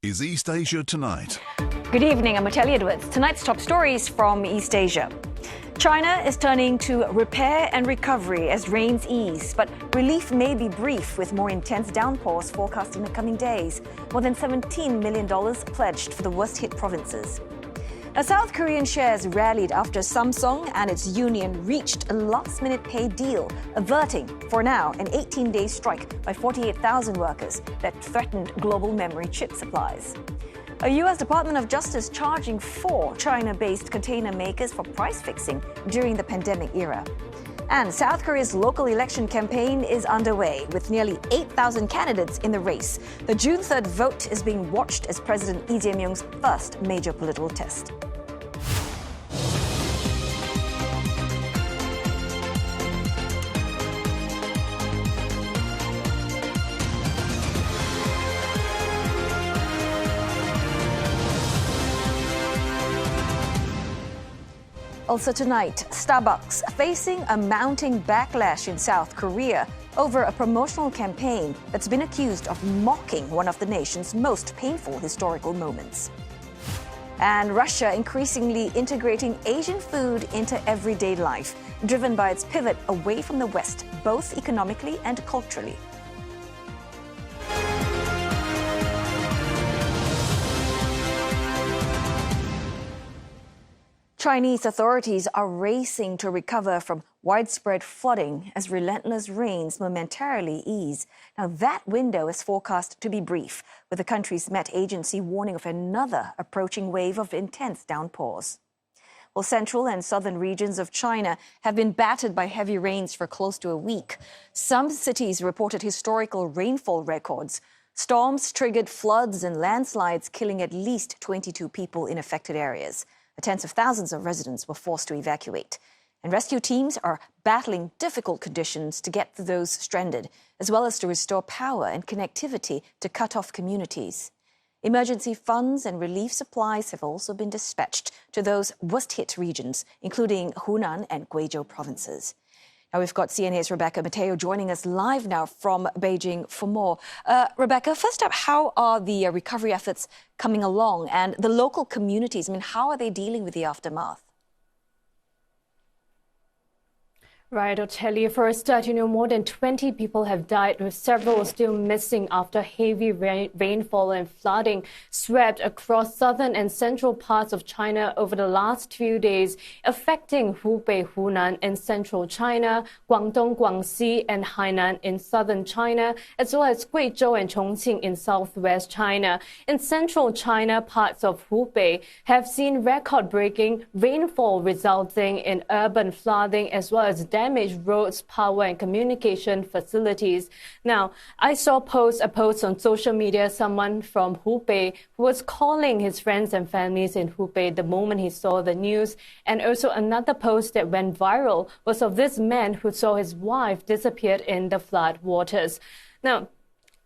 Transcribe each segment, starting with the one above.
is East Asia Tonight. Good evening, I'm Mateli Edwards. Tonight's top stories from East Asia. China is turning to repair and recovery as rains ease, but relief may be brief with more intense downpours forecast in the coming days. More than $17 million pledged for the worst-hit provinces. Now, South Korean shares rallied after Samsung and its union reached a last-minute pay deal, averting, for now, an 18-day strike by 48,000 workers that threatened global memory chip supplies. A U.S. Department of Justice charging 4 China-based container makers for price fixing during the pandemic era. And South Korea's local election campaign is underway with nearly 8,000 candidates in the race. The June 3rd vote is being watched as President Lee Jae-myung's first major political test. Also tonight, Starbucks facing a mounting backlash in South Korea over a promotional campaign that's been accused of mocking one of the nation's most painful historical moments. And Russia increasingly integrating Asian food into everyday life, driven by its pivot away from the West, both economically and culturally. Chinese authorities are racing to recover from widespread flooding as relentless rains momentarily ease. Now, that window is forecast to be brief, with the country's Met Agency warning of another approaching wave of intense downpours. Well, central and southern regions of China have been battered by heavy rains for close to a week. Some cities reported historical rainfall records. Storms triggered floods and landslides, killing at least 22 people in affected areas. Tens of thousands of residents were forced to evacuate. And rescue teams are battling difficult conditions to get to those stranded, as well as to restore power and connectivity to cut-off communities. Emergency funds and relief supplies have also been dispatched to those worst-hit regions, including Hunan and Guizhou provinces. Now, we've got CNA's Rebecca Mateo joining us live now from Beijing for more. Rebecca, first up, how are the recovery efforts coming along? And the local communities, how are they dealing with the aftermath? Right, I'll tell you first, more than 20 people have died, with several still missing after heavy rainfall and flooding swept across southern and central parts of China over the last few days, affecting Hubei, Hunan in central China, Guangdong, Guangxi and Hainan in southern China, as well as Guizhou and Chongqing in southwest China. In central China, parts of Hubei have seen record-breaking rainfall resulting in urban flooding as well as damaged roads, power and communication facilities. Now, I saw a post on social media, someone from Hubei who was calling his friends and families in Hubei the moment he saw the news. And also another post that went viral was of this man who saw his wife disappear in the flood waters. Now,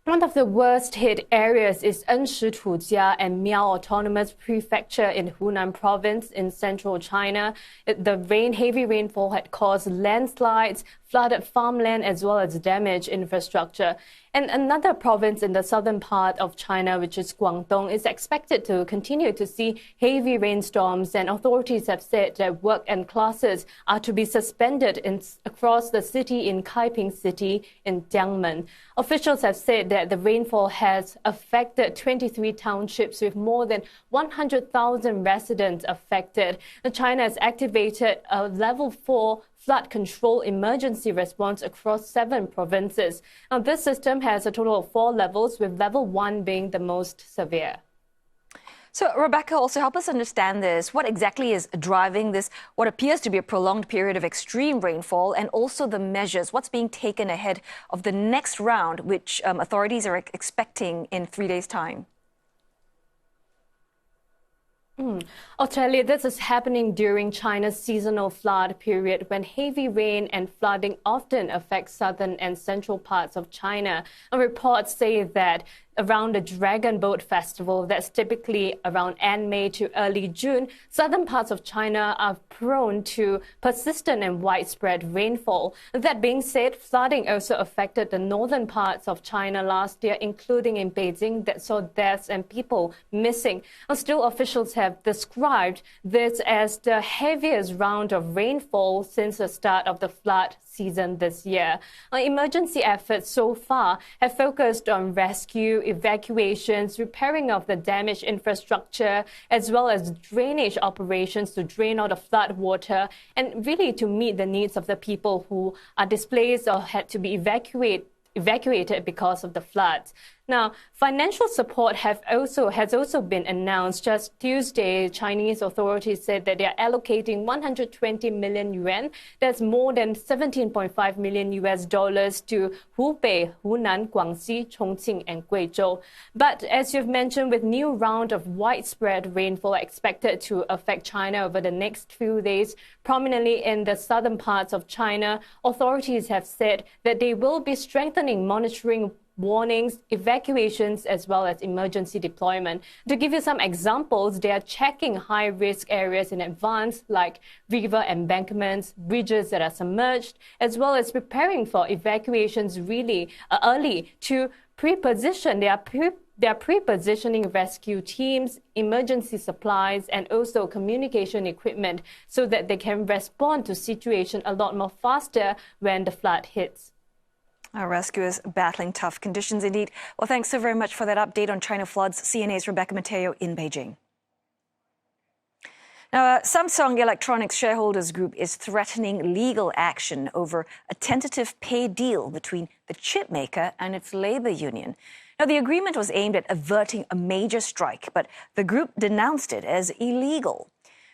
one of the worst-hit areas is Enshi Tujia and Miao Autonomous Prefecture in Hunan Province in central China. The heavy rainfall had caused landslides, flooded farmland, as well as damaged infrastructure. And another province in the southern part of China, which is Guangdong, is expected to continue to see heavy rainstorms, and authorities have said that work and classes are to be suspended across the city in Kaiping City in Jiangmen. Officials have said that the rainfall has affected 23 townships with more than 100,000 residents affected. China has activated a level 4 flood control emergency response across 7 provinces. Now, this system has a total of 4 levels, with level 1 being the most severe. So, Rebecca, also help us understand this. What exactly is driving this, what appears to be a prolonged period of extreme rainfall, and also the measures? What's being taken ahead of the next round, which authorities are expecting in 3 days' time? I'll tell you, this is happening during China's seasonal flood period, when heavy rain and flooding often affect southern and central parts of China. And reports say that around the Dragon Boat Festival that's typically around end May to early June, southern parts of China are prone to persistent and widespread rainfall. That being said, flooding also affected the northern parts of China last year, including in Beijing, that saw deaths and people missing. Still, officials have described this as the heaviest round of rainfall since the start of the flood season this year. Emergency efforts so far have focused on rescue, evacuations, repairing of the damaged infrastructure, as well as drainage operations to drain out the flood water and really to meet the needs of the people who are displaced or had to be evacuated because of the floods. Now, financial support has also been announced. Just Tuesday, Chinese authorities said that they are allocating 120 million yuan. That's more than $17.5 million to Hubei, Hunan, Guangxi, Chongqing, and Guizhou. But as you've mentioned, with new round of widespread rainfall expected to affect China over the next few days, prominently in the southern parts of China, authorities have said that they will be strengthening monitoring warnings, evacuations, as well as emergency deployment. To give you some examples, they are checking high-risk areas in advance, like river embankments, bridges that are submerged, as well as preparing for evacuations really early to pre-position. They are pre-positioning rescue teams, emergency supplies, and also communication equipment so that they can respond to situation a lot more faster when the flood hits. Our rescuers battling tough conditions indeed. Well, thanks so very much for that update on China floods. CNA's Rebecca Mateo in Beijing. Now, Samsung Electronics Shareholders Group is threatening legal action over a tentative pay deal between the chip maker and its labor union. Now, the agreement was aimed at averting a major strike, but the group denounced it as illegal.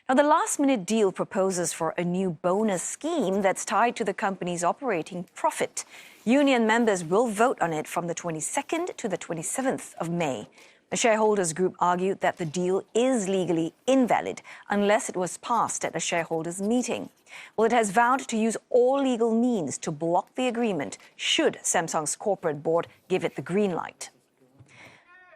Now, the last-minute deal proposes for a new bonus scheme that's tied to the company's operating profit. Union members will vote on it from the 22nd to the 27th of May. The shareholders group argued that the deal is legally invalid unless it was passed at a shareholders meeting. Well, it has vowed to use all legal means to block the agreement should Samsung's corporate board give it the green light.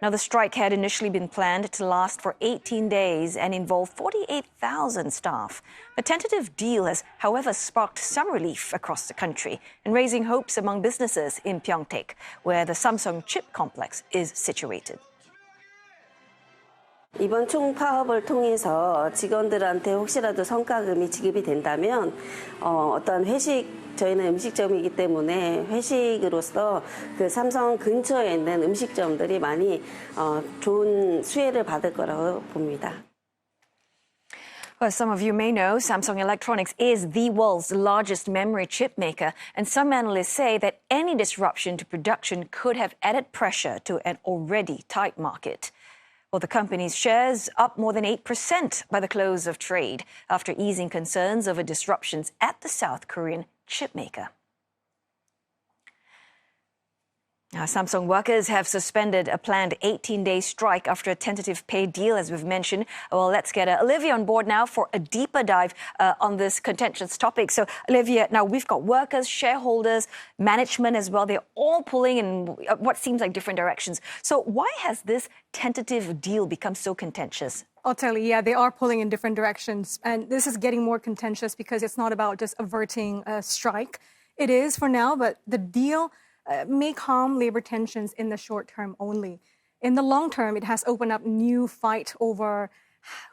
Now, the strike had initially been planned to last for 18 days and involve 48,000 staff. The tentative deal has, however, sparked some relief across the country and raising hopes among businesses in Pyeongtaek, where the Samsung chip complex is situated. 이번 총파업을 통해서 직원들한테 혹시라도 성과금이 지급이 된다면 어떤 저희는 음식점이기 때문에 회식으로서 그 삼성 근처에 있는 음식점들이 많이 좋은 수혜를 받을 거라고 봅니다. Well, as some of you may know, Samsung Electronics is the world's largest memory chip maker, and some analysts say that any disruption to production could have added pressure to an already tight market. Well, the company's shares up more than 8% by the close of trade after easing concerns over disruptions at the South Korean chip maker. Now, Samsung workers have suspended a planned 18-day strike after a tentative pay deal, as we've mentioned. Well, let's get Olivia on board now for a deeper dive on this contentious topic. So, Olivia, now we've got workers, shareholders, management as well. They're all pulling in what seems like different directions. So why has this tentative deal become so contentious? I'll tell you, yeah, they are pulling in different directions. And this is getting more contentious because it's not about just averting a strike. It is for now, but the deal may calm labor tensions in the short term only. In the long term, it has opened up new fight over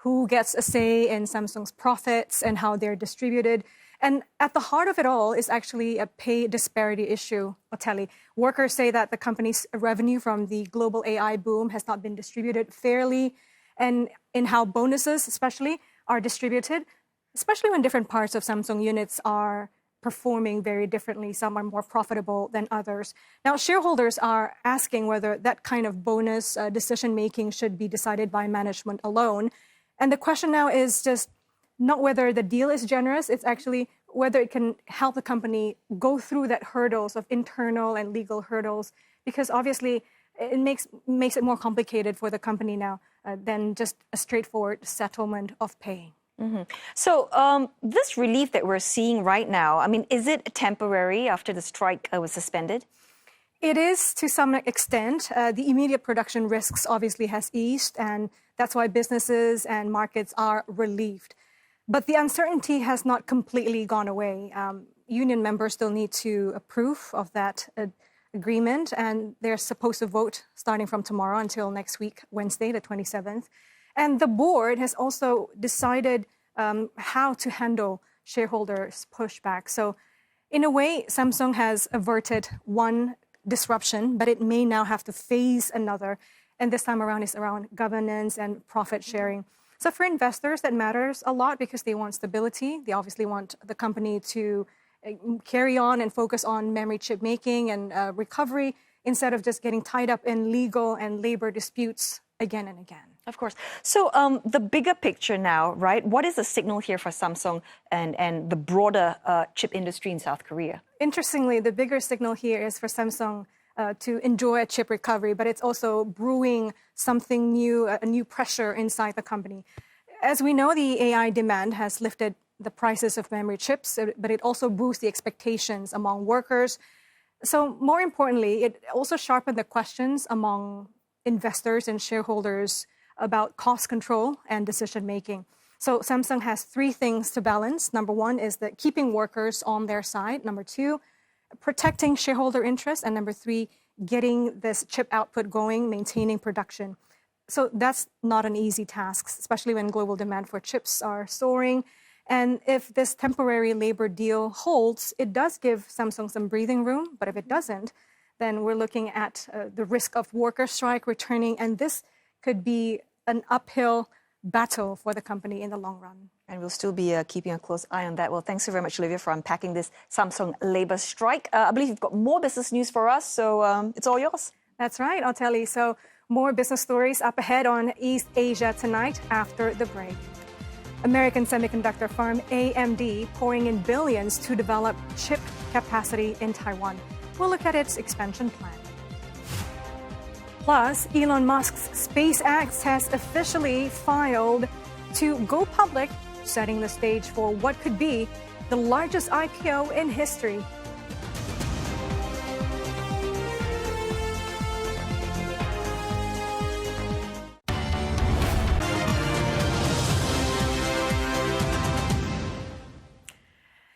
who gets a say in Samsung's profits and how they're distributed. And at the heart of it all is actually a pay disparity issue, Oteli. Workers say that the company's revenue from the global AI boom has not been distributed fairly, and in how bonuses especially are distributed, especially when different parts of Samsung units are performing very differently. Some are more profitable than others. Now, shareholders are asking whether that kind of bonus decision-making should be decided by management alone. And the question now is just not whether the deal is generous, it's actually whether it can help the company go through that hurdles of internal and legal hurdles, because obviously it makes it more complicated for the company now than just a straightforward settlement of pay. Mm-hmm. So this relief that we're seeing right now, I mean, is it temporary after the strike was suspended? It is to some extent. The immediate production risks obviously has eased, and that's why businesses and markets are relieved. But the uncertainty has not completely gone away. Union members still need to approve of that agreement, and they're supposed to vote starting from tomorrow until next week, Wednesday, the 27th. And the board has also decided how to handle shareholders' pushback. So in a way, Samsung has averted one disruption, but it may now have to face another. And this time around is around governance and profit sharing. So for investors, that matters a lot because they want stability. They obviously want the company to carry on and focus on memory chip making and recovery instead of just getting tied up in legal and labor disputes again and again. Of course. So the bigger picture now, right? What is the signal here for Samsung and the broader chip industry in South Korea? Interestingly, the bigger signal here is for Samsung to enjoy a chip recovery, but it's also brewing something new, a new pressure inside the company. As we know, the AI demand has lifted the prices of memory chips, but it also boosts the expectations among workers. So more importantly, it also sharpened the questions among investors and shareholders about cost control and decision making. So Samsung has three things to balance. Number one is that keeping workers on their side. Number two, protecting shareholder interests. And number three, getting this chip output going, maintaining production. So that's not an easy task, especially when global demand for chips are soaring. And if this temporary labor deal holds, it does give Samsung some breathing room. But if it doesn't, then we're looking at the risk of worker strike returning. And this could be an uphill battle for the company in the long run. And we'll still be keeping a close eye on that. Well, thanks so very much, Olivia, for unpacking this Samsung labor strike. I believe you've got more business news for us, so it's all yours. That's right, I'll tell you. So more business stories up ahead on East Asia tonight after the break. American semiconductor firm AMD pouring in billions to develop chip capacity in Taiwan. We'll look at its expansion plan. Plus, Elon Musk's SpaceX has officially filed to go public, setting the stage for what could be the largest IPO in history.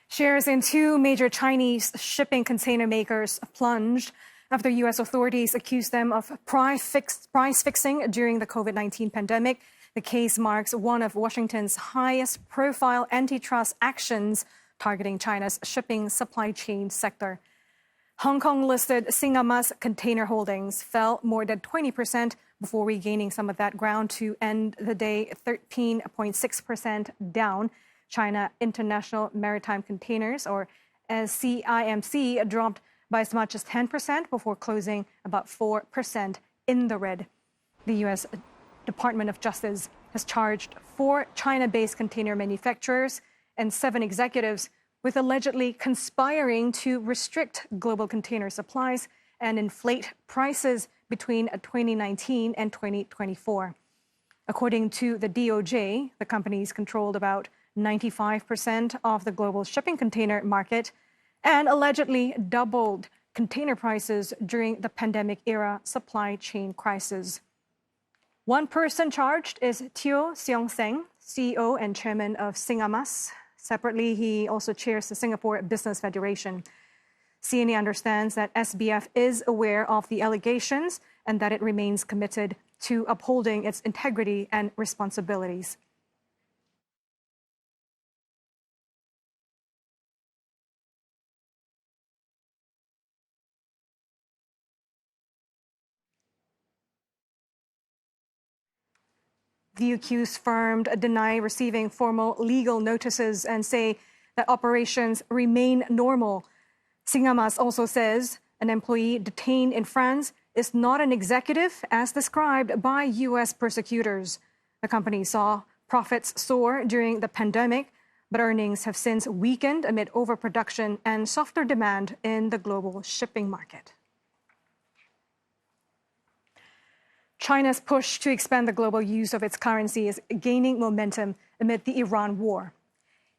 Shares in two major Chinese shipping container makers plunged after U.S. authorities accused them of price fixing during the COVID-19 pandemic. The case marks one of Washington's highest profile antitrust actions targeting China's shipping supply chain sector. Hong Kong-listed Singamas Container Holdings fell more than 20% before regaining some of that ground to end the day 13.6% down. China International Maritime Containers, or CIMC, dropped by as much as 10% before closing about 4% in the red. The U.S. Department of Justice has charged 4 China-based container manufacturers and 7 executives with allegedly conspiring to restrict global container supplies and inflate prices between 2019 and 2024. According to the DOJ, the companies controlled about 95% of the global shipping container market and allegedly doubled container prices during the pandemic-era supply chain crisis. One person charged is Teo Seong-seng, CEO and chairman of Singamas. Separately, he also chairs the Singapore Business Federation. CNA understands that SBF is aware of the allegations and that it remains committed to upholding its integrity and responsibilities. The accused firm deny receiving formal legal notices and say that operations remain normal. Singamas also says an employee detained in France is not an executive as described by U.S. prosecutors. The company saw profits soar during the pandemic, but earnings have since weakened amid overproduction and softer demand in the global shipping market. China's push to expand the global use of its currency is gaining momentum amid the Iran war.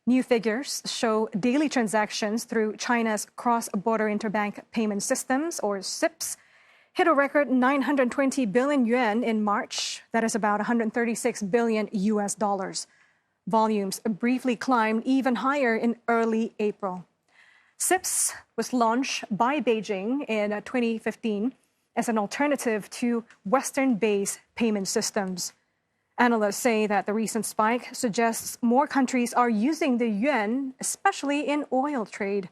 New figures show daily transactions through China's cross-border interbank payment systems, or CIPS, hit a record 920 billion yuan in March. That is about 136 billion US dollars. Volumes briefly climbed even higher in early April. CIPS was launched by Beijing in 2015 as an alternative to Western-based payment systems. Analysts say that the recent spike suggests more countries are using the yuan, especially in oil trade.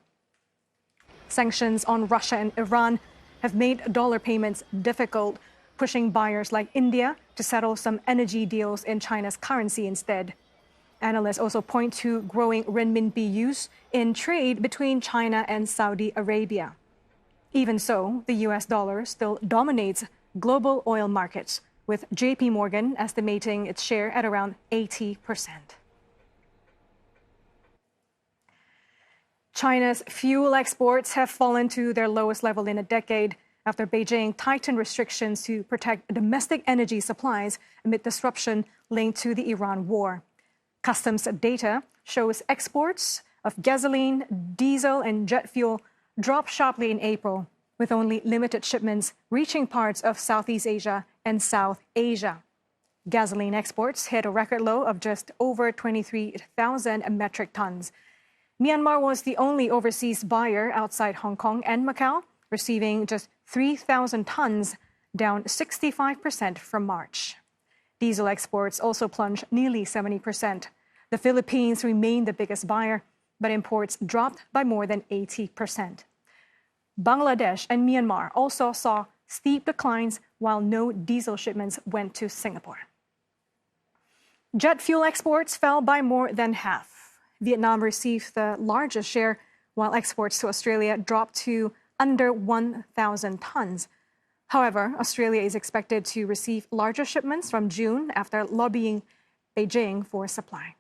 Sanctions on Russia and Iran have made dollar payments difficult, pushing buyers like India to settle some energy deals in China's currency instead. Analysts also point to growing renminbi use in trade between China and Saudi Arabia. Even so, the US dollar still dominates global oil markets, with JP Morgan estimating its share at around 80%. China's fuel exports have fallen to their lowest level in a decade after Beijing tightened restrictions to protect domestic energy supplies amid disruption linked to the Iran war. Customs data shows exports of gasoline, diesel, and jet fuel dropped sharply in April, with only limited shipments reaching parts of Southeast Asia and South Asia. Gasoline exports hit a record low of just over 23,000 metric tons. Myanmar was the only overseas buyer outside Hong Kong and Macau, receiving just 3,000 tons, down 65% from March. Diesel exports also plunged nearly 70%. The Philippines remained the biggest buyer, but imports dropped by more than 80%. Bangladesh and Myanmar also saw steep declines, while no diesel shipments went to Singapore. Jet fuel exports fell by more than half. Vietnam received the largest share, while exports to Australia dropped to under 1,000 tons. However, Australia is expected to receive larger shipments from June after lobbying Beijing for supply.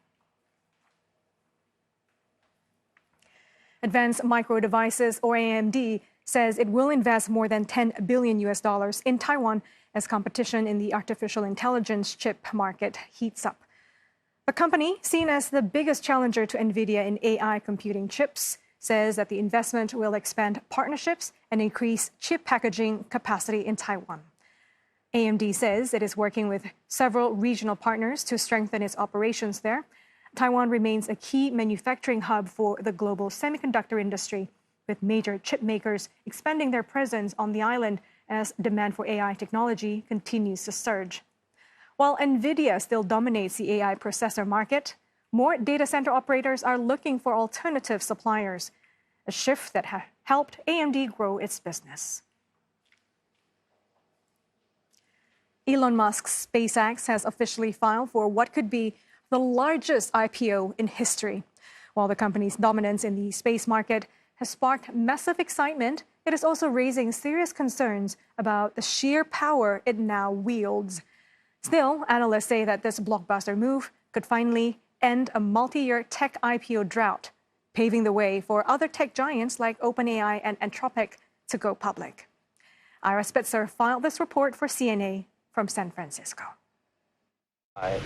Advanced Micro Devices, or AMD, says it will invest more than 10 billion US dollars in Taiwan as competition in the artificial intelligence chip market heats up. The company, seen as the biggest challenger to NVIDIA in AI computing chips, says that the investment will expand partnerships and increase chip packaging capacity in Taiwan. AMD says it is working with several regional partners to strengthen its operations there. Taiwan remains a key manufacturing hub for the global semiconductor industry, with major chip makers expanding their presence on the island as demand for AI technology continues to surge. While NVIDIA still dominates the AI processor market, more data center operators are looking for alternative suppliers, a shift that has helped AMD grow its business. Elon Musk's SpaceX has officially filed for what could be the largest IPO in history. While the company's dominance in the space market has sparked massive excitement, it is also raising serious concerns about the sheer power it now wields. Still, analysts say that this blockbuster move could finally end a multi-year tech IPO drought, paving the way for other tech giants like OpenAI and Anthropic to go public. Ira Spitzer filed this report for CNA from San Francisco. 5,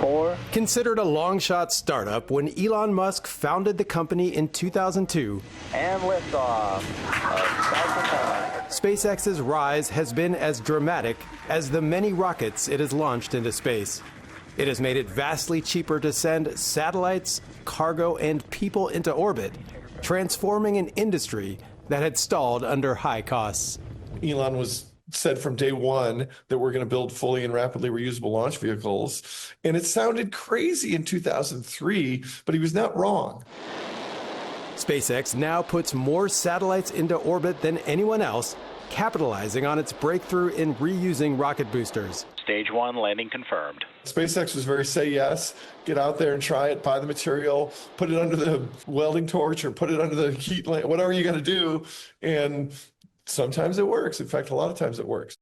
4. Considered a long-shot startup when Elon Musk founded the company in 2002, And liftoff. SpaceX's rise has been as dramatic as the many rockets it has launched into space. It has made it vastly cheaper to send satellites, cargo, and people into orbit, transforming an industry that had stalled under high costs. Elon said from day one that we're going to build fully and rapidly reusable launch vehicles. And it sounded crazy in 2003, but he was not wrong. SpaceX now puts more satellites into orbit than anyone else, capitalizing on its breakthrough in reusing rocket boosters. Stage 1 landing confirmed. SpaceX was very say yes, get out there and try it, buy the material, put it under the welding torch or put it under the heat lamp, whatever you got to do. And sometimes it works. In fact, a lot of times it works.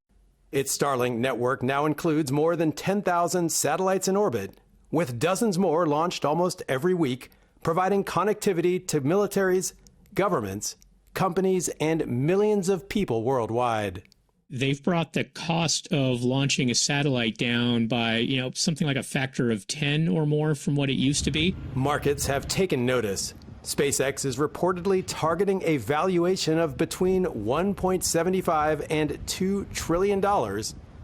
Its Starlink network now includes more than 10,000 satellites in orbit, with dozens more launched almost every week, providing connectivity to militaries, governments, companies, and millions of people worldwide. They've brought the cost of launching a satellite down by, something like a factor of 10 or more from what it used to be. Markets have taken notice. SpaceX is reportedly targeting a valuation of between $1.75 and $2 trillion,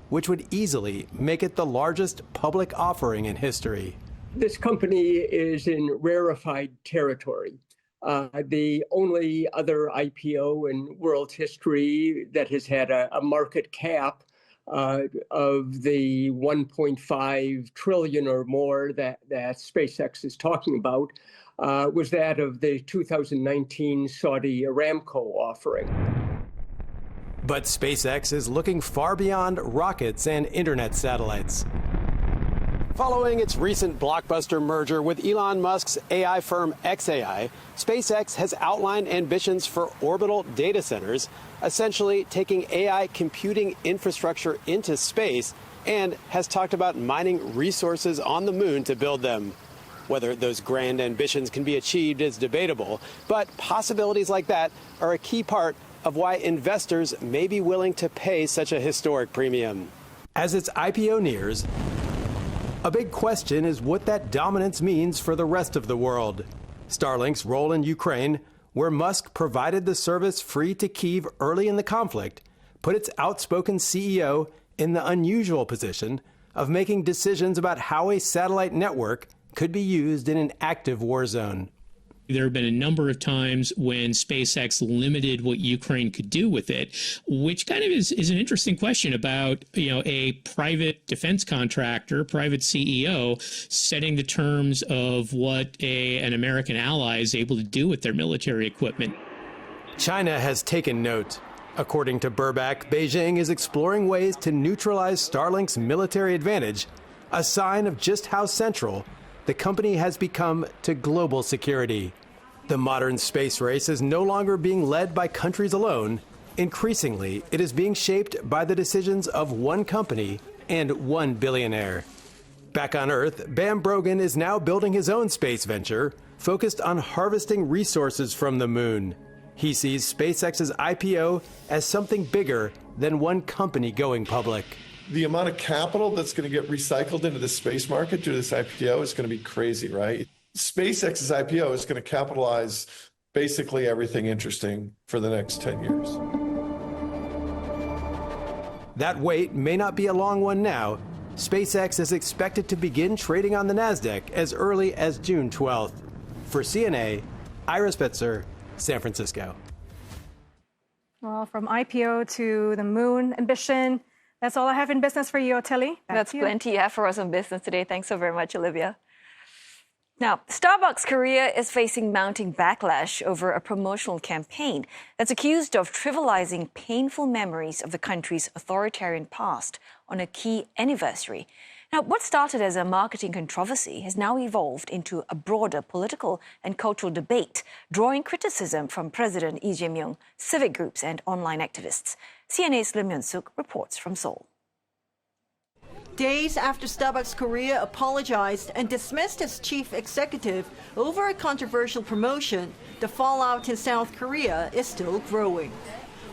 which would easily make it the largest public offering in history. This company is in rarefied territory. The only other IPO in world history that has had a market cap of the 1.5 trillion or more that SpaceX is talking about was that of the 2019 Saudi Aramco offering. But SpaceX is looking far beyond rockets and internet satellites. Following its recent blockbuster merger with Elon Musk's AI firm xAI, SpaceX has outlined ambitions for orbital data centers, essentially taking AI computing infrastructure into space, and has talked about mining resources on the moon to build them. Whether those grand ambitions can be achieved is debatable, but possibilities like that are a key part of why investors may be willing to pay such a historic premium. As its IPO nears, a big question is what that dominance means for the rest of the world. Starlink's role in Ukraine, where Musk provided the service free to Kyiv early in the conflict, put its outspoken CEO in the unusual position of making decisions about how a satellite network could be used in an active war zone. There have been a number of times when SpaceX limited what Ukraine could do with it, which kind of is an interesting question about, a private defense contractor, private CEO, setting the terms of what an American ally is able to do with their military equipment. China has taken note. According to Burback, Beijing is exploring ways to neutralize Starlink's military advantage, a sign of just how central the company has become to global security. The modern space race is no longer being led by countries alone. Increasingly, it is being shaped by the decisions of one company and one billionaire. Back on Earth, Bam Brogan is now building his own space venture, focused on harvesting resources from the moon. He sees SpaceX's IPO as something bigger than one company going public. The amount of capital that's going to get recycled into the space market due to this IPO is going to be crazy, right? SpaceX's IPO is going to capitalize basically everything interesting for the next 10 years. That wait may not be a long one now. SpaceX is expected to begin trading on the NASDAQ as early as June 12th. For CNA, Ira Spitzer, San Francisco. Well, from IPO to the moon ambition, that's all I have in business for you, Otelli. That's plenty you have for us on business today. Thanks so very much, Olivia. Now, Starbucks Korea is facing mounting backlash over a promotional campaign that's accused of trivializing painful memories of the country's authoritarian past on a key anniversary. Now, what started as a marketing controversy has now evolved into a broader political and cultural debate, drawing criticism from President Lee Jae-myung, civic groups, and online activists. CNA's Lim Hyun-suk reports from Seoul. Days after Starbucks Korea apologized and dismissed its chief executive over a controversial promotion, the fallout in South Korea is still growing.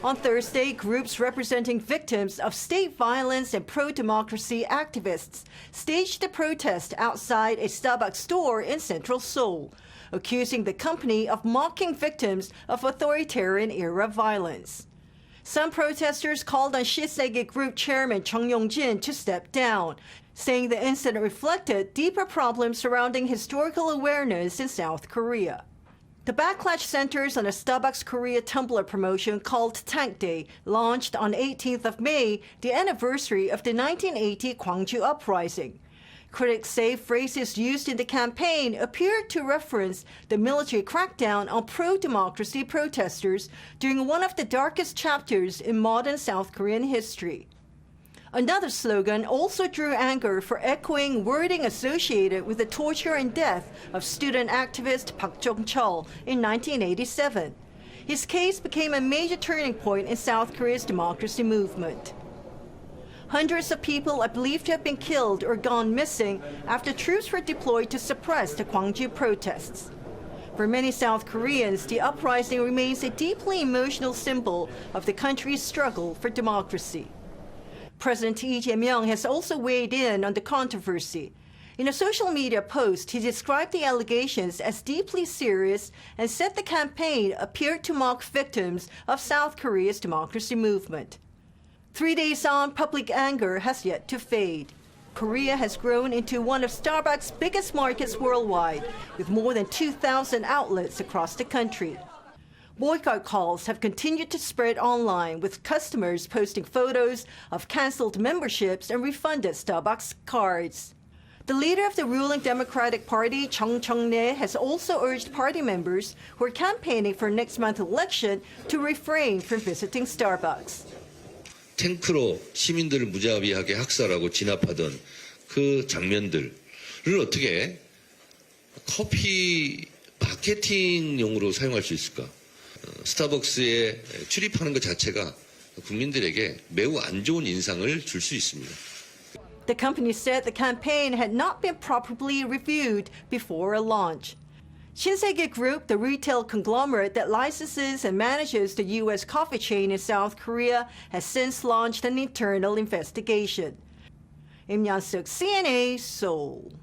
On Thursday, groups representing victims of state violence and pro-democracy activists staged a protest outside a Starbucks store in central Seoul, accusing the company of mocking victims of authoritarian-era violence. Some protesters called on Shisege Group Chairman Chung Yong-jin to step down, saying the incident reflected deeper problems surrounding historical awareness in South Korea. The backlash centers on a Starbucks Korea Tumblr promotion called Tank Day, launched on 18th of May, the anniversary of the 1980 Gwangju Uprising. Critics say phrases used in the campaign appeared to reference the military crackdown on pro-democracy protesters during one of the darkest chapters in modern South Korean history. Another slogan also drew anger for echoing wording associated with the torture and death of student activist Park Jong-chul in 1987. His case became a major turning point in South Korea's democracy movement. Hundreds of people are believed to have been killed or gone missing after troops were deployed to suppress the Gwangju protests. For many South Koreans, the uprising remains a deeply emotional symbol of the country's struggle for democracy. President Lee Jae-myung has also weighed in on the controversy. In a social media post, he described the allegations as deeply serious and said the campaign appeared to mock victims of South Korea's democracy movement. 3 days on, public anger has yet to fade. Korea has grown into one of Starbucks' biggest markets worldwide, with more than 2,000 outlets across the country. Boycott calls have continued to spread online, with customers posting photos of canceled memberships and refunded Starbucks cards. The leader of the ruling Democratic Party, Chung Chung-nae, has also urged party members who are campaigning for next month's election to refrain from visiting Starbucks. 탱크로 시민들을 무자비하게 학살하고 진압하던 그 장면들을 어떻게 커피 마케팅용으로 사용할 수 있을까? 스타벅스에 출입하는 것 자체가 국민들에게 매우 안 좋은 인상을 줄 수 있습니다. The company said the campaign had not been properly reviewed before a launch. Shinsegae Group, the retail conglomerate that licenses and manages the U.S. coffee chain in South Korea, has since launched an internal investigation. Im Yan-suk, CNA, Seoul.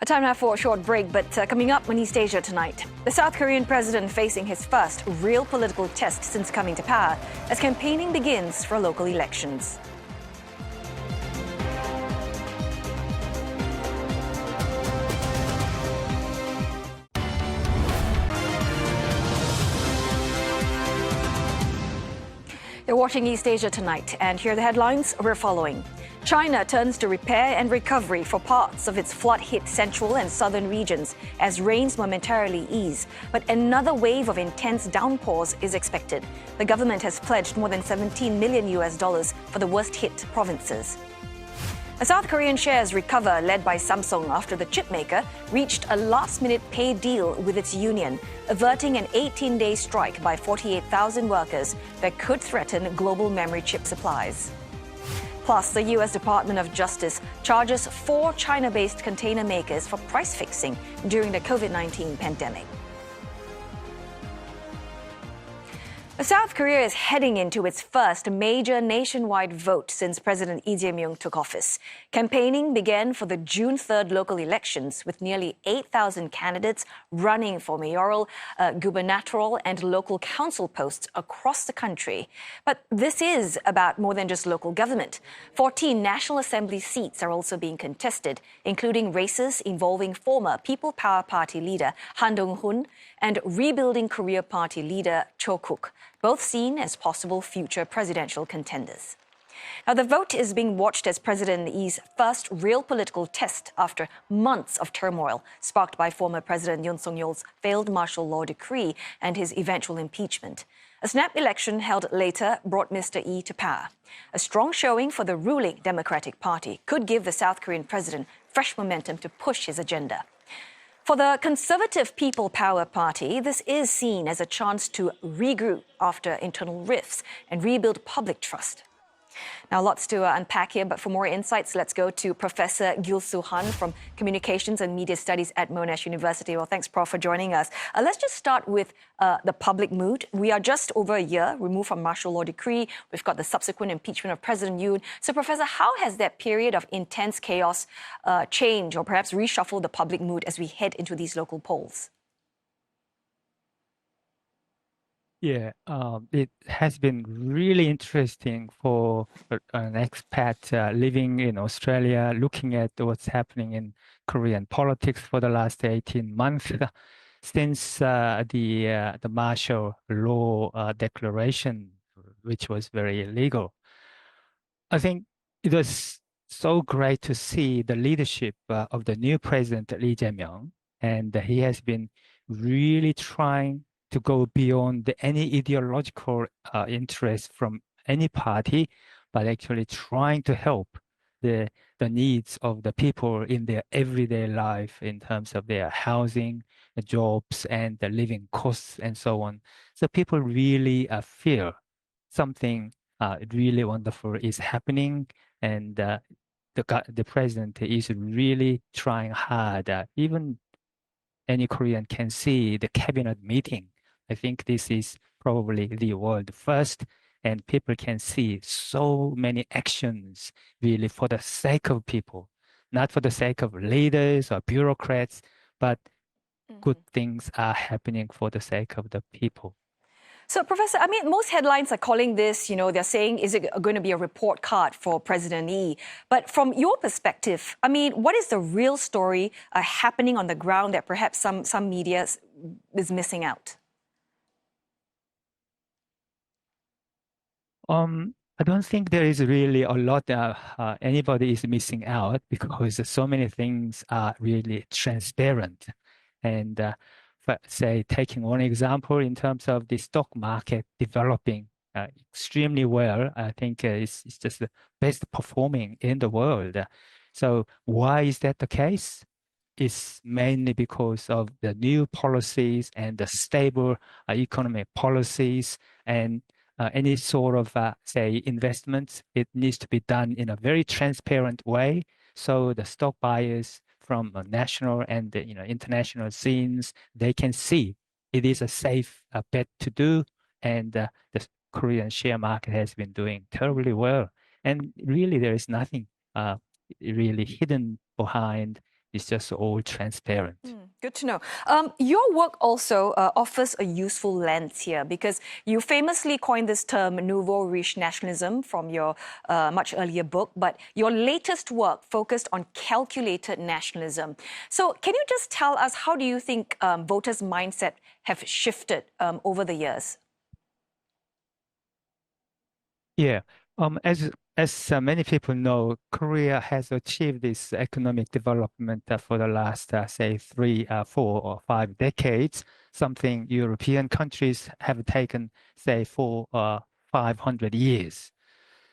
A time now for a short break, but coming up on East Asia tonight, the South Korean president facing his first real political test since coming to power as campaigning begins for local elections. You're watching East Asia tonight, and here are the headlines we're following. China turns to repair and recovery for parts of its flood-hit central and southern regions as rains momentarily ease. But another wave of intense downpours is expected. The government has pledged more than $17 million for the worst-hit provinces. South Korean shares recover, led by Samsung, after the chipmaker reached a last-minute pay deal with its union, averting an 18-day strike by 48,000 workers that could threaten global memory chip supplies. Plus, the U.S. Department of Justice charges 4 China-based container makers for price fixing during the COVID-19 pandemic. South Korea is heading into its first major nationwide vote since President Lee Jae-myung took office. Campaigning began for the June 3rd local elections, with nearly 8,000 candidates running for mayoral, gubernatorial, and local council posts across the country. But this is about more than just local government. 14 National Assembly seats are also being contested, including races involving former People Power Party leader Han Dong-hun and Rebuilding Korea Party leader Cho Kuk, both seen as possible future presidential contenders. Now, the vote is being watched as President Lee's first real political test after months of turmoil sparked by former President Yoon Suk-yeol's failed martial law decree and his eventual impeachment. A snap election held later brought Mr. Lee to power. A strong showing for the ruling Democratic Party could give the South Korean president fresh momentum to push his agenda. For the Conservative People Power Party, this is seen as a chance to regroup after internal rifts and rebuild public trust. Now, lots to unpack here, but for more insights, let's go to Professor Gil-soo Han from Communications and Media Studies at Monash University. Well, thanks, Prof, for joining us. Let's just start with the public mood. We are just over a year removed from martial law decree. We've got the subsequent impeachment of President Yoon. So, Professor, how has that period of intense chaos changed or perhaps reshuffled the public mood as we head into these local polls? Yeah, it has been really interesting for an expat living in Australia, looking at what's happening in Korean politics for the last 18 months since the martial law declaration, which was very illegal. I think it was so great to see the leadership of the new president, Lee Jae-myung, and he has been really trying to go beyond any ideological interest from any party, but actually trying to help the needs of the people in their everyday life in terms of their housing, the jobs, and the living costs, and so on. So people really feel something really wonderful is happening, and the president is really trying hard, even any Korean can see the cabinet meeting. I think this is probably the world first, and people can see so many actions really for the sake of people, not for the sake of leaders or bureaucrats, but good things are happening for the sake of the people. So, Professor, I mean, most headlines are calling this, they're saying, is it going to be a report card for President Lee? But from your perspective, I mean, what is the real story happening on the ground that perhaps some media is missing out? I don't think there is really a lot anybody is missing out because so many things are really transparent. And say, taking one example in terms of the stock market developing extremely well, I think it's just the best performing in the world. So why is that the case? It's mainly because of the new policies and the stable economic policies and any sort of, say, investments. It needs to be done in a very transparent way. So the stock buyers from national and the, international scenes, they can see it is a safe bet to do. And the Korean share market has been doing terribly well. And really, there is nothing really hidden behind. It's just all transparent. Good to know. Your work also offers a useful lens here because you famously coined this term nouveau riche nationalism from your much earlier book, but your latest work focused on calculated nationalism. So can you just tell us, how do you think voters' mindset have shifted over the years? Yeah. As many people know, Korea has achieved this economic development for the last, say, 3, 4, or 5 decades, something European countries have taken, say, 4 or 500 years.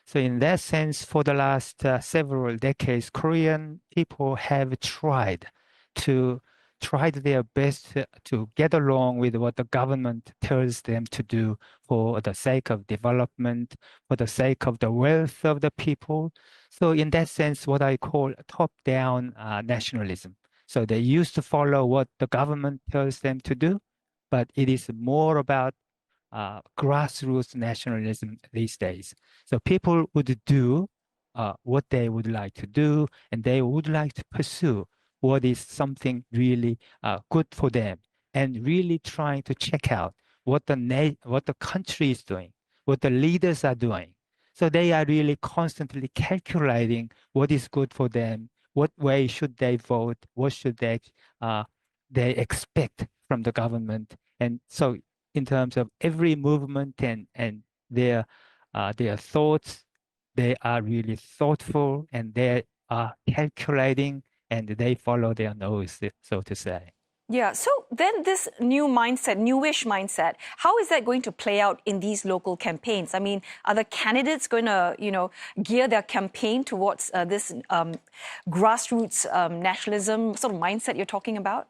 So in that sense, for the last several decades, Korean people have tried their best to get along with what the government tells them to do for the sake of development, for the sake of the wealth of the people. So in that sense, what I call top-down nationalism. So they used to follow what the government tells them to do, but it is more about grassroots nationalism these days. So people would do what they would like to do, and they would like to pursue what is something really good for them, and really trying to check out what the country is doing, what the leaders are doing. So they are really constantly calculating what is good for them, what way should they vote, what should they expect from the government. And so in terms of every movement and their thoughts, they are really thoughtful and they are calculating and they follow their nose, so to say. Yeah, so then this new mindset, newish mindset, how is that going to play out in these local campaigns? I mean, are the candidates going to, gear their campaign towards this grassroots nationalism sort of mindset you're talking about?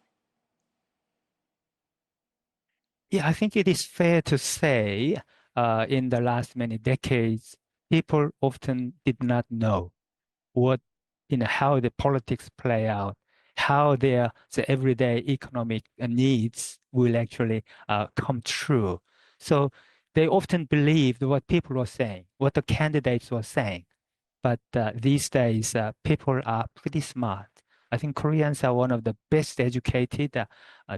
Yeah, I think it is fair to say in the last many decades, people often did not know how the politics play out, how the everyday economic needs will actually come true. So they often believed what people were saying, what the candidates were saying. But these days, people are pretty smart. I think Koreans are one of the best educated.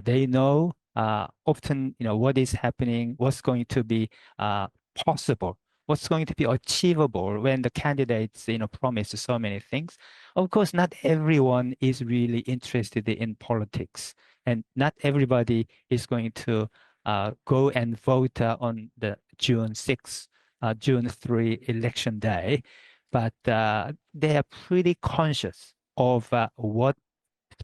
They know often, what is happening, what's going to be possible, what's going to be achievable when the candidates, promise so many things. Of course, not everyone is really interested in politics, and not everybody is going to go and vote on the June 6th, June 3 election day. But they are pretty conscious of what's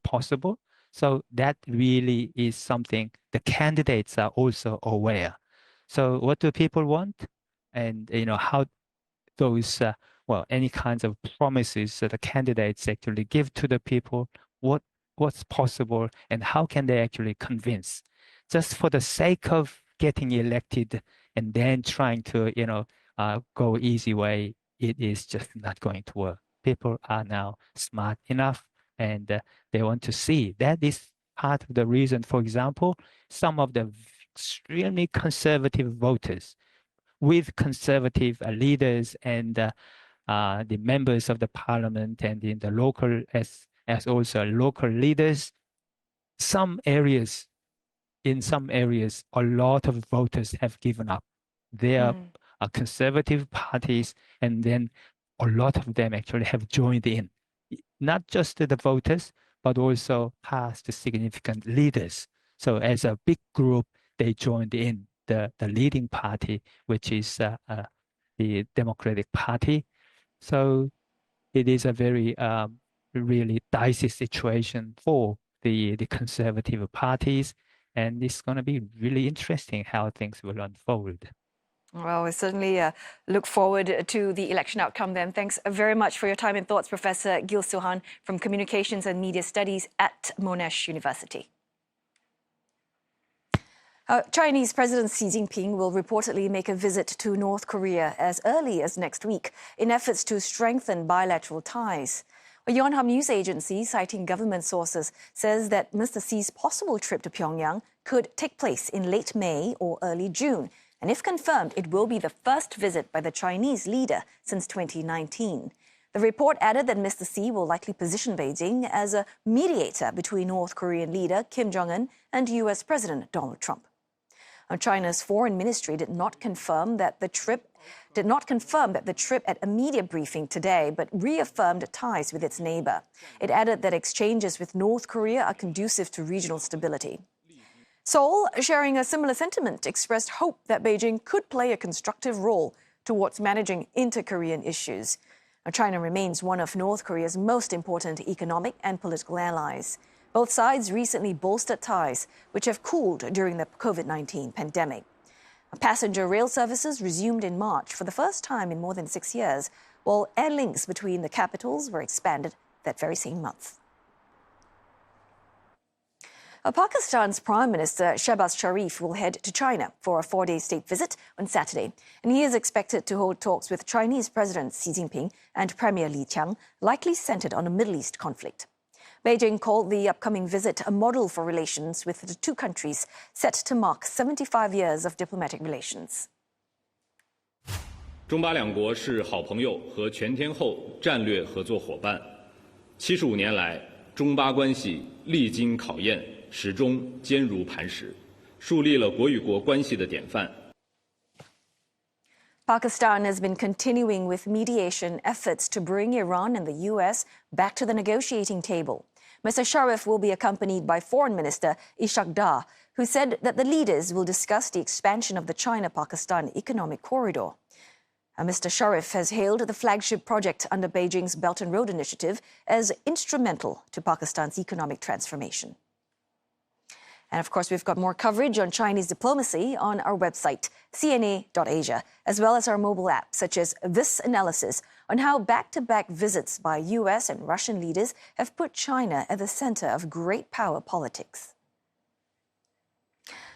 possible. So that really is something the candidates are also aware. So what do people want? And how those any kinds of promises that the candidates actually give to the people, what's possible and how can they actually convince? Just for the sake of getting elected and then trying to go easy way, it is just not going to work. People are now smart enough and they want to see that is part of the reason, for example, some of the extremely conservative voters with conservative leaders and the members of the parliament and in the local as also local leaders, in some areas, a lot of voters have given up. They are conservative parties, and then a lot of them actually have joined in. Not just the voters, but also past significant leaders. So as a big group, they joined in the leading party, which is the Democratic Party. So it is a very really dicey situation for the conservative parties. And it's going to be really interesting how things will unfold. Well, we certainly look forward to the election outcome then. Thanks very much for your time and thoughts, Professor Gil Suhan from Communications and Media Studies at Monash University. Chinese President Xi Jinping will reportedly make a visit to North Korea as early as next week in efforts to strengthen bilateral ties. A Yonhap news agency, citing government sources, says that Mr. Xi's possible trip to Pyongyang could take place in late May or early June. And if confirmed, it will be the first visit by the Chinese leader since 2019. The report added that Mr. Xi will likely position Beijing as a mediator between North Korean leader Kim Jong-un and U.S. President Donald Trump. Now, China's foreign ministry did not confirm that the trip at a media briefing today, but reaffirmed ties with its neighbor. It added that exchanges with North Korea are conducive to regional stability. Seoul, sharing a similar sentiment, expressed hope that Beijing could play a constructive role towards managing inter-Korean issues. Now, China remains one of North Korea's most important economic and political allies. Both sides recently bolstered ties, which have cooled during the COVID-19 pandemic. Passenger rail services resumed in March for the first time in more than 6 years, while air links between the capitals were expanded that very same month. Pakistan's Prime Minister Shehbaz Sharif will head to China for a 4-day state visit on Saturday, and he is expected to hold talks with Chinese President Xi Jinping and Premier Li Qiang, likely centered on a Middle East conflict. Beijing called the upcoming visit a model for relations with the two countries, set to mark 75 years of diplomatic relations. 中巴两国是好朋友和全天候战略合作伙伴。75年来，中巴关系历经考验，始终坚如磐石，树立了国与国关系的典范。 Pakistan has been continuing with mediation efforts to bring Iran and the U.S. back to the negotiating table. Mr. Sharif will be accompanied by Foreign Minister Ishaq Dar, who said that the leaders will discuss the expansion of the China-Pakistan economic corridor. Mr. Sharif has hailed the flagship project under Beijing's Belt and Road Initiative as instrumental to Pakistan's economic transformation. And of course, we've got more coverage on Chinese diplomacy on our website, cna.asia, as well as our mobile app, such as this analysis on how back-to-back visits by U.S. and Russian leaders have put China at the center of great power politics.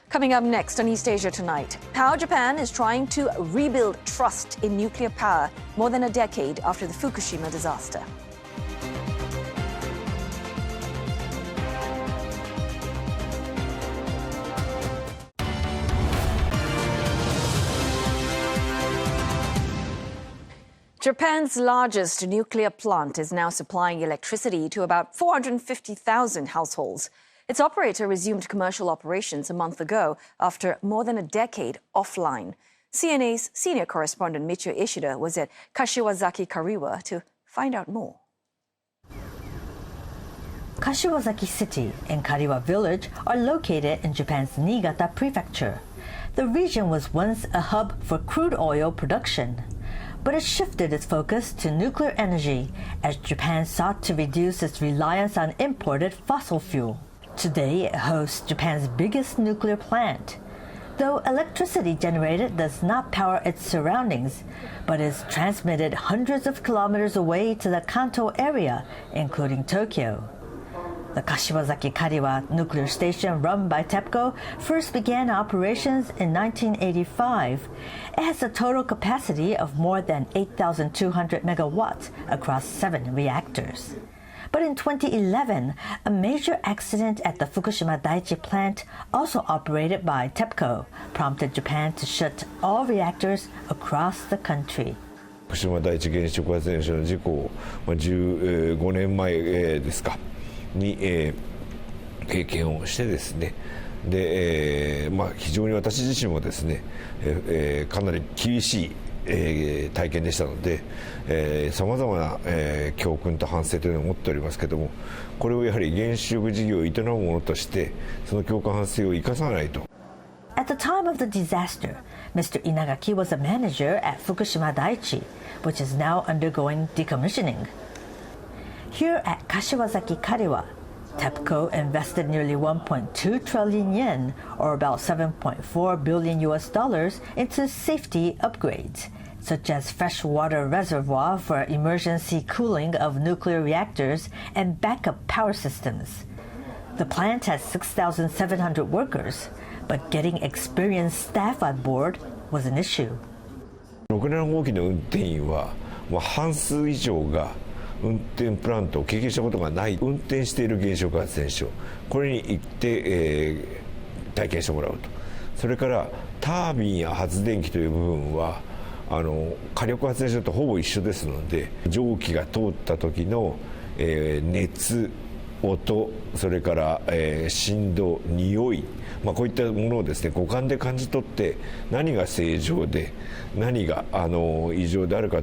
Coming up next on East Asia Tonight, how Japan is trying to rebuild trust in nuclear power more than a decade after the Fukushima disaster. Japan's largest nuclear plant is now supplying electricity to about 450,000 households. Its operator resumed commercial operations a month ago after more than a decade offline. CNA's senior correspondent Michio Ishida was at Kashiwazaki Kariwa to find out more. Kashiwazaki City and Kariwa Village are located in Japan's Niigata Prefecture. The region was once a hub for crude oil production, but it shifted its focus to nuclear energy as Japan sought to reduce its reliance on imported fossil fuel. Today, it hosts Japan's biggest nuclear plant, though electricity generated does not power its surroundings, but is transmitted hundreds of kilometers away to the Kanto area, including Tokyo. The Kashiwazaki Kariwa nuclear station, run by TEPCO, first began operations in 1985. It has a total capacity of more than 8,200 megawatts across 7 reactors. But in 2011, a major accident at the Fukushima Daiichi plant, also operated by TEPCO, prompted Japan to shut all reactors across the country. 福島第一原子力発電所の事故を15年前ですかに経験をしてですねで非常に私自身もですねかなり厳しい体験でしたのでさまざまな教訓と反省というのを持っておりますけれどもこれをやはり原子力事業を営むものとしてその教訓反省を生かさないと。At the time of the disaster, Mr. Inagaki was a manager at Fukushima Daiichi, which is now undergoing decommissioning. Here at Kashiwazaki Kariwa, TEPCO invested nearly 1.2 trillion yen, or about $7.4 billion into safety upgrades, such as freshwater reservoir for emergency cooling of nuclear reactors and backup power systems. The plant has 6,700 workers, but getting experienced staff on board was an issue. 67号機の運転員は半数以上が運転プラントを経験したことがない運転している原子力発電所これに行って、体験してもらうとそれからタービンや発電機という部分は火力発電所とほぼ一緒ですので蒸気が通った時の、熱音それから、振動匂いこういったものをですね五感で感じ取って何が正常で何が異常であるか。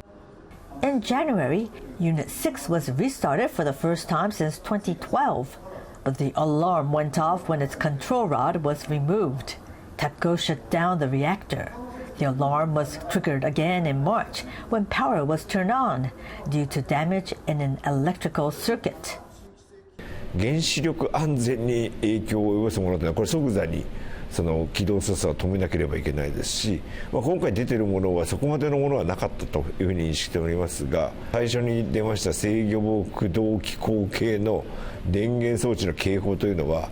In January, Unit 6 was restarted for the first time since 2012, but the alarm went off when its control rod was removed. TEPCO shut down the reactor. The alarm was triggered again in March when power was turned on due to damage in an electrical circuit. 原子力安全に影響を及ぼすものというのはこれ即座にその起動操作を止めなければいけないですし、今回出ているものはそこまでのものはなかったというふうに認識しておりますが最初に出ました制御棒駆動機構系の電源装置の警報というのは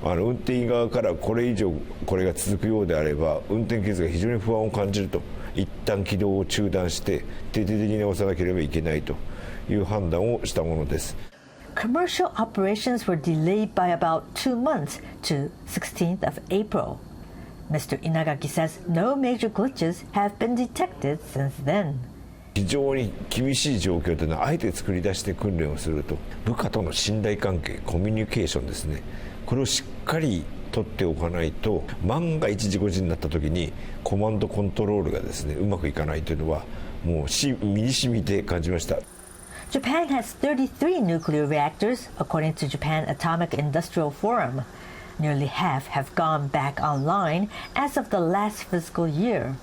運転員側からこれ以上これが続くようであれば運転技術が非常に不安を感じると一旦起動を中断して徹底的に直さなければいけないという判断をしたものです。Commercial operations were delayed by about 2 months to 16th of April. Mr. Inagaki says no major glitches have been detected since then. 非常に厳しい状況というのはあえて作り出して訓練をすると部下との信頼関係コミュニケーションですねこれをしっかり取っておかないと万が一事故時になった時にコマンドコントロールがですねうまくいかないというのはもう身に染みて感じました。Japan has 33 nuclear reactors, according to Japan Atomic Industrial Forum. Nearly half have gone back online as of the last fiscal year.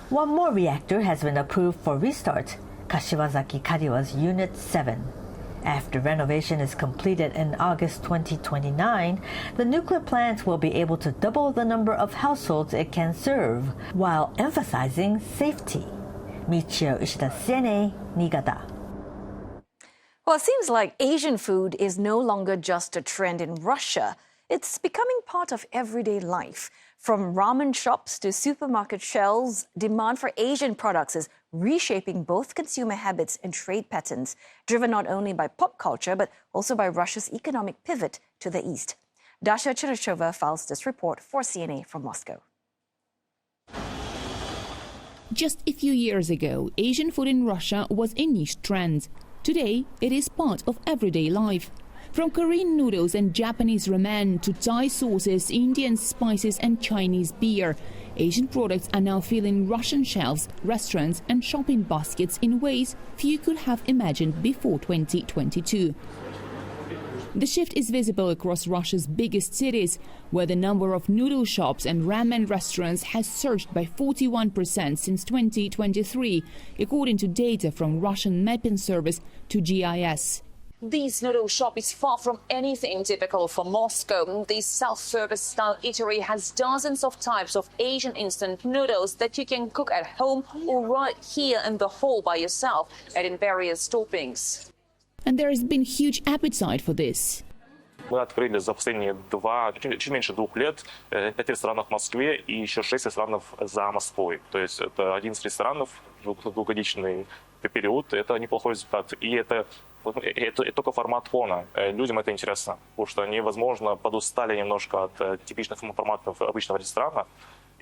One more reactor has been approved for restart, Kashiwazaki Kariwa's Unit 7. After renovation is completed in August 2029, the nuclear plant will be able to double the number of households it can serve, while emphasizing safety. Michio Ishida, CNA, Niigata. Well, it seems like Asian food is no longer just a trend in Russia. It's becoming part of everyday life. From ramen shops to supermarket shelves, demand for Asian products is reshaping both consumer habits and trade patterns, driven not only by pop culture, but also by Russia's economic pivot to the east. Dasha Cherishova files this report for CNA from Moscow. Just a few years ago, Asian food in Russia was a niche trend. Today, it is part of everyday life. From Korean noodles and Japanese ramen to Thai sauces, Indian spices and Chinese beer, Asian products are now filling Russian shelves, restaurants and shopping baskets in ways few could have imagined before 2022. The shift is visible across Russia's biggest cities, where the number of noodle shops and ramen restaurants has surged by 41% since 2023, according to data from Russian mapping service to GIS. This noodle shop is far from anything typical for Moscow. This self-service style eatery has dozens of types of Asian instant noodles that you can cook at home or right here in the hall by yourself, adding various toppings. And there has been huge appetite for this. Мы открыли за последние чуть меньше 2 лет 5 ресторанов в Москве и еще 6 ресторанов за Москвой. То есть это 11 ресторанов, двухгодичный период, это неплохой результат. И это только формат фона. Людям это интересно, потому что они, возможно, подустали немножко от типичных форматов обычного ресторана.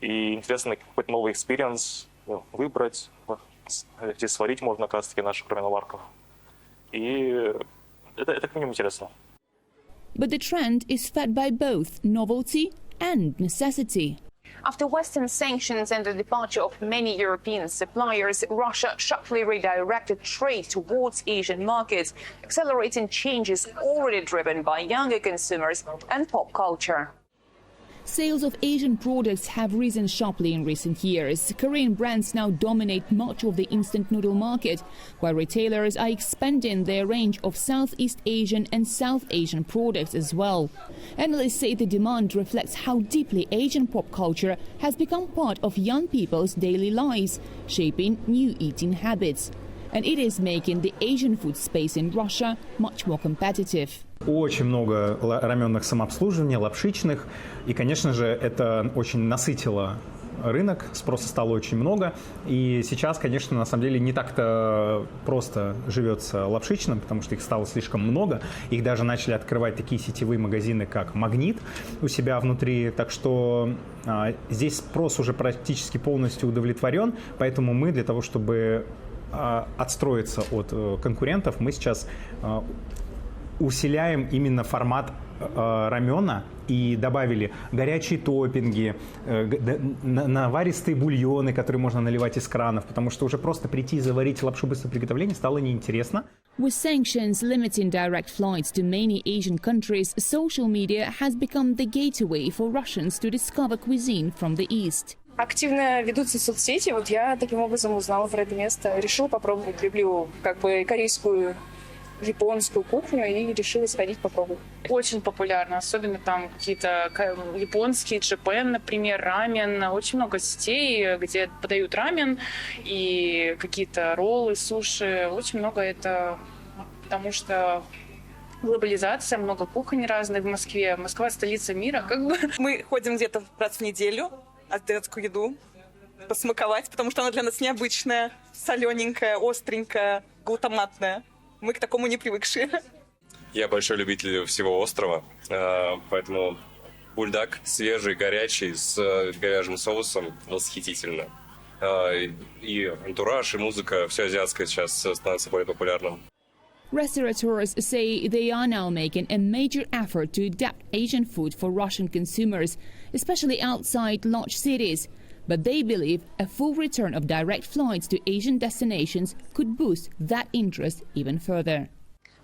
И интересно какой-то новый экспириенс выбрать. Здесь сварить можно, как раз таки, на наших коровиноварках. И это к ним интересно. But the trend is fed by both novelty and necessity. After Western sanctions and the departure of many European suppliers, Russia sharply redirected trade towards Asian markets, accelerating changes already driven by younger consumers and pop culture. Sales of Asian products have risen sharply in recent years. Korean brands now dominate much of the instant noodle market, while retailers are expanding their range of Southeast Asian and South Asian products as well. Analysts say the demand reflects how deeply Asian pop culture has become part of young people's daily lives, shaping new eating habits. And it is making the Asian food space in Russia much more competitive. Очень много раменных самообслуживания, лапшичных. И, конечно же, это очень насытило рынок, спроса стало очень много. И сейчас, конечно, на самом деле не так-то просто живется лапшичным, потому что их стало слишком много. Их даже начали открывать такие сетевые магазины, как «Магнит» у себя внутри. Так что здесь спрос уже практически полностью удовлетворен. Поэтому мы для того, чтобы отстроиться от конкурентов, мы сейчас усиляем именно формат рамена и добавили горячие топпинги, наваристые бульоны, которые можно наливать из кранов, потому что уже просто прийти и заварить лапшу быстрого приготовления стало неинтересно. With sanctions limiting direct flights to many Asian countries, social media has become the gateway for Russians to discover cuisine from the East. Активно ведутся соцсети. Вот я таким образом узнала про это место. Решила попробовать. Люблю корейскую, японскую кухню и решила сходить попробовать. Очень популярно, особенно там какие-то японские, Джапен, например, рамен. Очень много сетей, где подают рамен и какие-то роллы, суши. Очень много это, потому что глобализация, много кухонь разных в Москве. Москва — столица мира, как бы. Мы ходим где-то раз в неделю, азиатскую еду посмаковать, потому что она для нас необычная, солененькая, остренькая, глутаматная. Мы к такому не привыкшие. Я большой любитель всего острова, поэтому бульдог свежий, горячий, с говяжьим соусом восхитительно. И антураж, и музыка, все азиатское сейчас становится более популярным. Restaurateurs say they are now making a major effort to adapt Asian food for Russian consumers, especially outside large cities. But they believe a full return of direct flights to Asian destinations could boost that interest even further.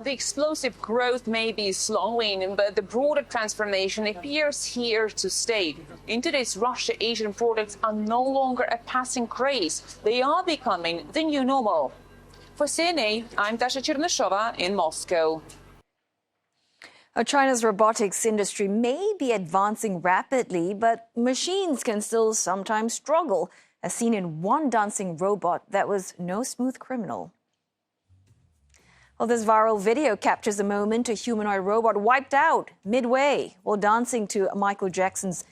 The explosive growth may be slowing, but the broader transformation appears here to stay. In today's Russia, Asian products are no longer a passing craze. They are becoming the new normal. For CNA, I'm Tasha Chernyshova in Moscow. China's robotics industry may be advancing rapidly, but machines can still sometimes struggle, as seen in one dancing robot that was no smooth criminal. Well, this viral video captures a moment a humanoid robot wiped out midway while dancing to Michael Jackson's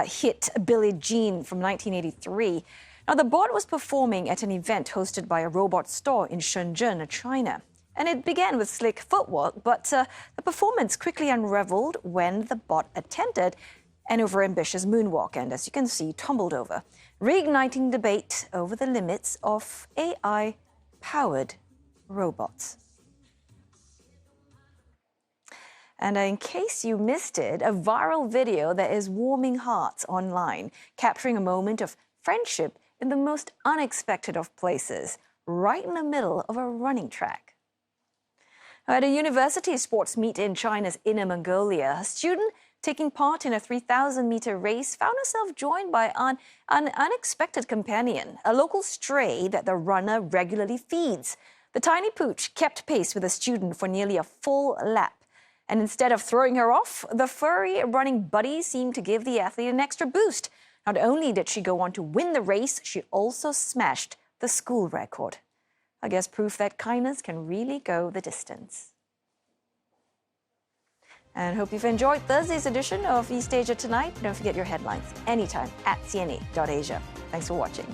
hit Billie Jean from 1983. Now, the bot was performing at an event hosted by a robot store in Shenzhen, China. And it began with slick footwork, but the performance quickly unraveled when the bot attempted an overambitious moonwalk and, as you can see, tumbled over, reigniting debate over the limits of AI-powered robots. And in case you missed it, a viral video that is warming hearts online, capturing a moment of friendship in the most unexpected of places, right in the middle of a running track. At a university sports meet in China's Inner Mongolia, a student taking part in a 3,000-meter race found herself joined by an unexpected companion, a local stray that the runner regularly feeds. The tiny pooch kept pace with the student for nearly a full lap. And instead of throwing her off, the furry running buddy seemed to give the athlete an extra boost. Not only did she go on to win the race, she also smashed the school record. I guess proof that kindness can really go the distance. And hope you've enjoyed Thursday's edition of East Asia Tonight. Don't forget your headlines anytime at cna.asia. Thanks for watching.